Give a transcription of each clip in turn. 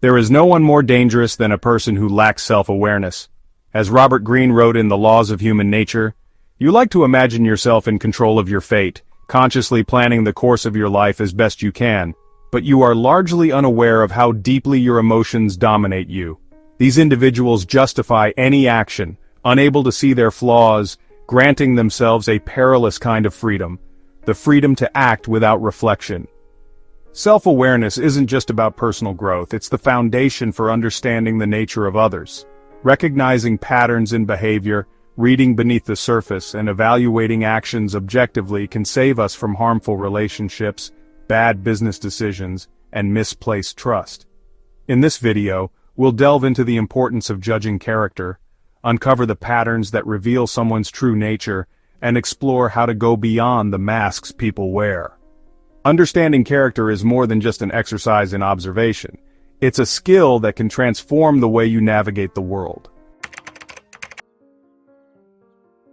There is no one more dangerous than a person who lacks self-awareness. As Robert Greene wrote in The Laws of Human Nature, you like to imagine yourself in control of your fate, consciously planning the course of your life as best you can, but you are largely unaware of how deeply your emotions dominate you. These individuals justify any action, unable to see their flaws, granting themselves a perilous kind of freedom, the freedom to act without reflection. Self-awareness isn't just about personal growth, it's the foundation for understanding the nature of others. Recognizing patterns in behavior, reading beneath the surface, and evaluating actions objectively can save us from harmful relationships, bad business decisions, and misplaced trust. In this video, we'll delve into the importance of judging character, uncover the patterns that reveal someone's true nature, and explore how to go beyond the masks people wear. Understanding character is more than just an exercise in observation. It's a skill that can transform the way you navigate the world.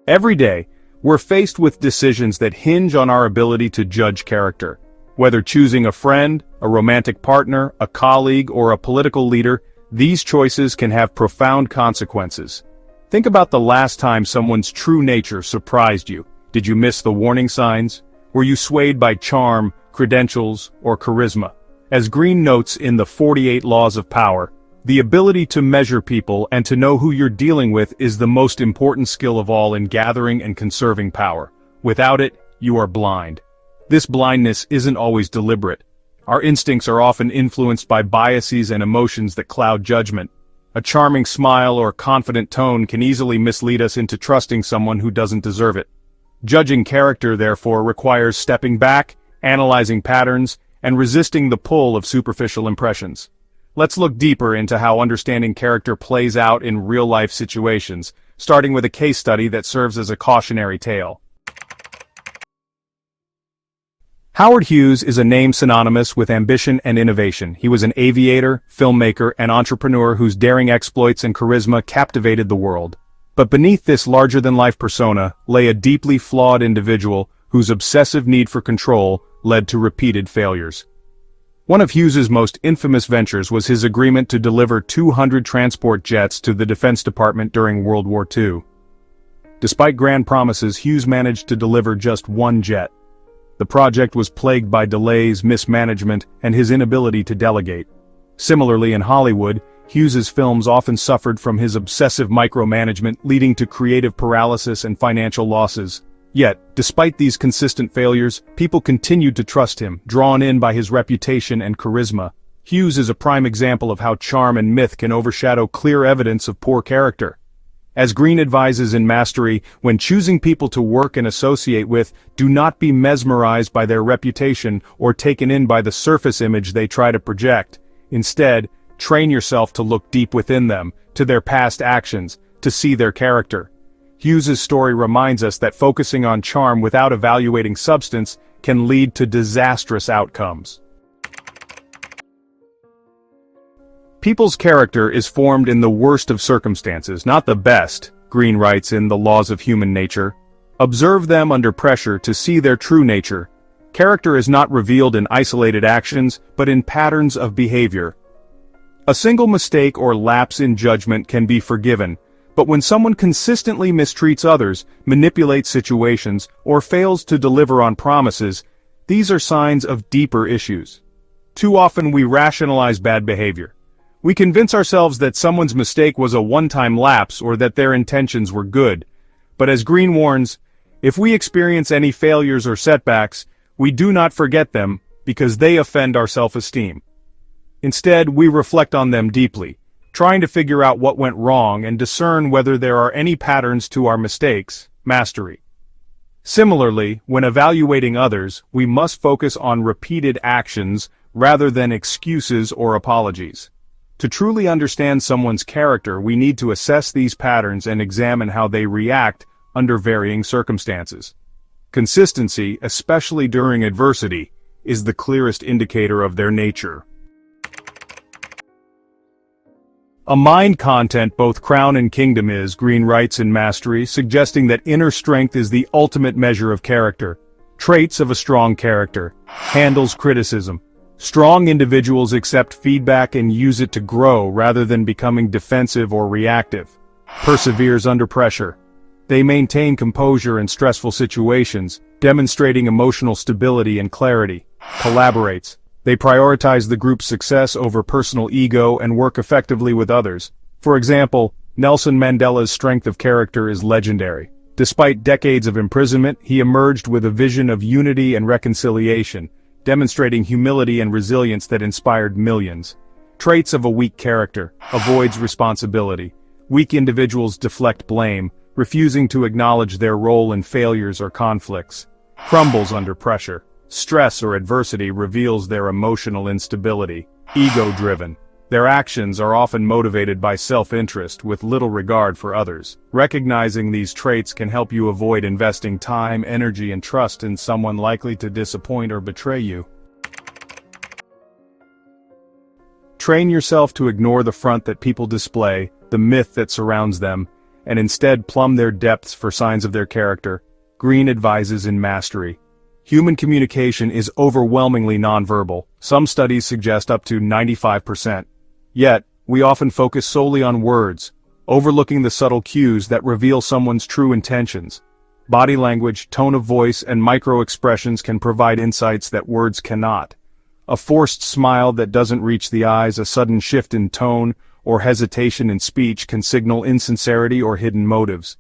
Every day, we're faced with decisions that hinge on our ability to judge character. Whether choosing a friend, a romantic partner, a colleague, or a political leader, these choices can have profound consequences. Think about the last time someone's true nature surprised you. Did you miss the warning signs? Were you swayed by charm, credentials, or charisma? As Greene notes in the 48 Laws of Power, the ability to measure people and to know who you're dealing with is the most important skill of all in gathering and conserving power. Without it, you are blind. This blindness isn't always deliberate. Our instincts are often influenced by biases and emotions that cloud judgment. A charming smile or confident tone can easily mislead us into trusting someone who doesn't deserve it. Judging character, therefore, requires stepping back, analyzing patterns, and resisting the pull of superficial impressions. Let's look deeper into how understanding character plays out in real-life situations, starting with a case study that serves as a cautionary tale. Howard Hughes is a name synonymous with ambition and innovation. He was an aviator, filmmaker, and entrepreneur whose daring exploits and charisma captivated the world. But beneath this larger-than-life persona lay a deeply flawed individual whose obsessive need for control led to repeated failures. One of Hughes's most infamous ventures was his agreement to deliver 200 transport jets to the Defense Department during World War II. Despite grand promises, Hughes managed to deliver just one jet. The project was plagued by delays, mismanagement, and his inability to delegate. Similarly, in Hollywood, Hughes's films often suffered from his obsessive micromanagement, leading to creative paralysis and financial losses. Yet, despite these consistent failures, people continued to trust him, drawn in by his reputation and charisma. Hughes is a prime example of how charm and myth can overshadow clear evidence of poor character. As Greene advises in Mastery, when choosing people to work and associate with, do not be mesmerized by their reputation or taken in by the surface image they try to project. Instead, train yourself to look deep within them, to their past actions, to see their character. Hughes's story reminds us that focusing on charm without evaluating substance can lead to disastrous outcomes. People's character is formed in the worst of circumstances, not the best, Greene writes in The Laws of Human Nature. Observe them under pressure to see their true nature. Character is not revealed in isolated actions, but in patterns of behavior. A single mistake or lapse in judgment can be forgiven, but when someone consistently mistreats others, manipulates situations, or fails to deliver on promises, these are signs of deeper issues. Too often we rationalize bad behavior. We convince ourselves that someone's mistake was a one-time lapse or that their intentions were good. But as Greene warns, if we experience any failures or setbacks, we do not forget them because they offend our self-esteem. Instead, we reflect on them deeply, trying to figure out what went wrong and discern whether there are any patterns to our mistakes. Mastery. Similarly, when evaluating others, we must focus on repeated actions rather than excuses or apologies. To truly understand someone's character, we need to assess these patterns and examine how they react under varying circumstances. Consistency, especially during adversity, is the clearest indicator of their nature. A mind content both crown and kingdom is, Greene writes in Mastery, suggesting that inner strength is the ultimate measure of character. Traits of a strong character: handles criticism, Strong individuals accept feedback and use it to grow rather than becoming defensive or reactive. Perseveres under pressure. They maintain composure in stressful situations, demonstrating emotional stability and clarity. Collaborates. They prioritize the group's success over personal ego and work effectively with others. For example, Nelson Mandela's strength of character is legendary. Despite decades of imprisonment, he emerged with a vision of unity and reconciliation, demonstrating humility and resilience that inspired millions. Traits of a weak character: avoids responsibility. Weak individuals deflect blame, refusing to acknowledge their role in failures or conflicts. Crumbles under pressure. Stress or adversity reveals their emotional instability. Ego-driven. Their actions are often motivated by self-interest with little regard for others. Recognizing these traits can help you avoid investing time, energy, and trust in someone likely to disappoint or betray you. Train yourself to ignore the front that people display, the myth that surrounds them, and instead plumb their depths for signs of their character. Green advises in Mastery. Human communication is overwhelmingly nonverbal. Some studies suggest up to 95%. Yet, we often focus solely on words, overlooking the subtle cues that reveal someone's true intentions. Body language, tone of voice, and micro-expressions can provide insights that words cannot. A forced smile that doesn't reach the eyes, a sudden shift in tone, or hesitation in speech can signal insincerity or hidden motives.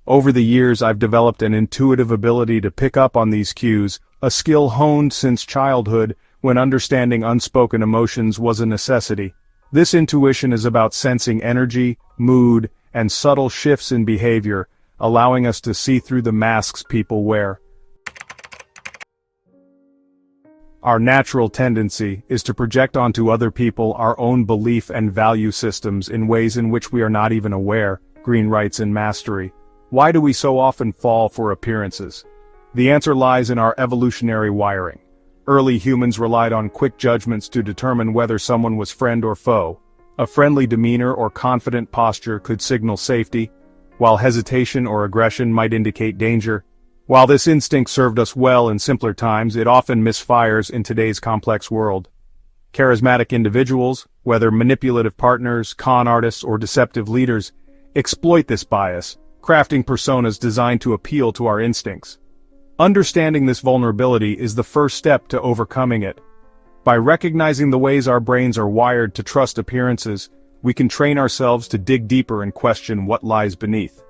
Over the years, I've developed an intuitive ability to pick up on these cues, a skill honed since childhood when understanding unspoken emotions was a necessity. This intuition is about sensing energy, mood, and subtle shifts in behavior, allowing us to see through the masks people wear. Our natural tendency is to project onto other people our own belief and value systems in ways in which we are not even aware, Green writes in Mastery. Why do we so often fall for appearances? The answer lies in our evolutionary wiring. Early humans relied on quick judgments to determine whether someone was friend or foe. A friendly demeanor or confident posture could signal safety, while hesitation or aggression might indicate danger. While this instinct served us well in simpler times, it often misfires in today's complex world. Charismatic individuals, whether manipulative partners, con artists, or deceptive leaders, exploit this bias, crafting personas designed to appeal to our instincts. Understanding this vulnerability is the first step to overcoming it. By recognizing the ways our brains are wired to trust appearances, we can train ourselves to dig deeper and question what lies beneath.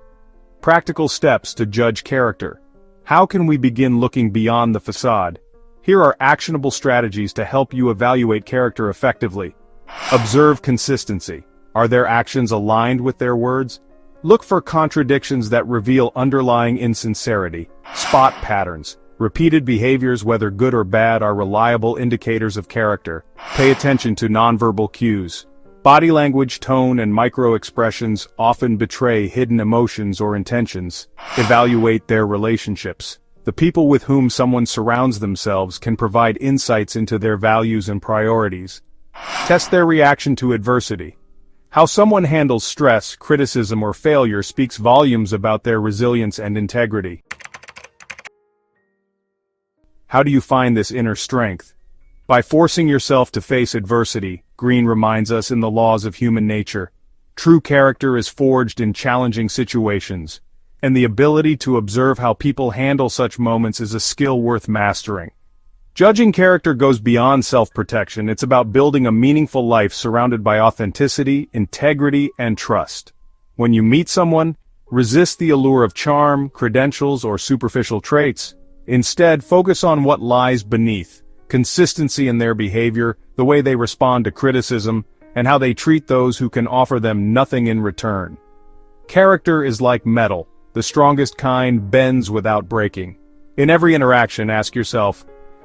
Practical steps to judge character. How can we begin looking beyond the facade? Here are actionable strategies to help you evaluate character effectively. Observe consistency. Are their actions aligned with their words? Look for contradictions that reveal underlying insincerity. Spot patterns. Repeated behaviors, whether good or bad, are reliable indicators of character. Pay attention to nonverbal cues. Body language, tone, and micro-expressions often betray hidden emotions or intentions. Evaluate their relationships. The people with whom someone surrounds themselves can provide insights into their values and priorities. Test their reaction to adversity. How someone handles stress, criticism, or failure speaks volumes about their resilience and integrity. How do you find this inner strength? By forcing yourself to face adversity, Green reminds us in the laws of human nature. True character is forged in challenging situations, and the ability to observe how people handle such moments is a skill worth mastering. Judging character goes beyond self-protection. It's about building a meaningful life surrounded by authenticity, integrity, and trust. When you meet someone, resist the allure of charm, credentials, or superficial traits. Instead, focus on what lies beneath: consistency in their behavior, the way they respond to criticism, and how they treat those who can offer them nothing in return. Character is like metal. The strongest kind bends without breaking. In every interaction, ask yourself,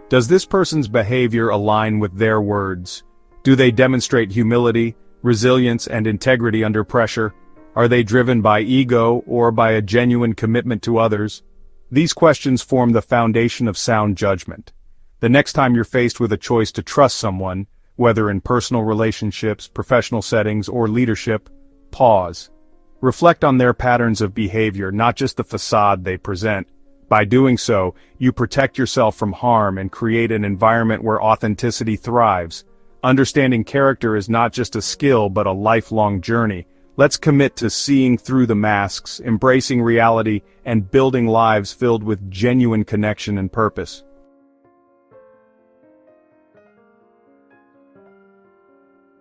does this person's behavior align with their words? Do they demonstrate humility, resilience, and integrity under pressure? Are they driven by ego or by a genuine commitment to others? These questions form the foundation of sound judgment. The next time you're faced with a choice to trust someone, whether in personal relationships, professional settings, or leadership, pause. Reflect on their patterns of behavior, not just the facade they present, By doing so, you protect yourself from harm and create an environment where authenticity thrives. Understanding character is not just a skill but a lifelong journey. Let's commit to seeing through the masks, embracing reality, and building lives filled with genuine connection and purpose.